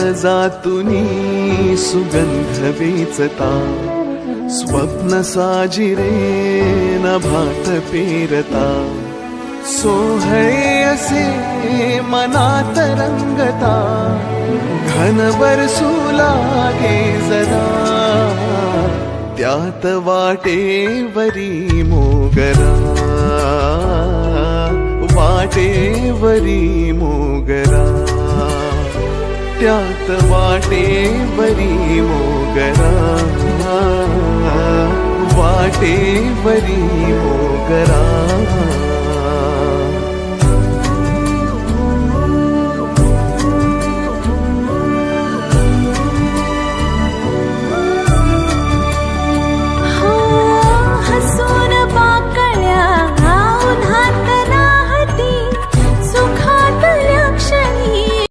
काळजातुनी सुगंध वेचता, स्वप्न साजिरे नभात पेरता, सोहळे असे मनात रंगता, घन बरसू लागे जरा, त्यात वाटेवरी मोगरा, वाटेवरी मोगरा, त्यात वाटेवरी मोगरा, वाटेवरी मोगरा.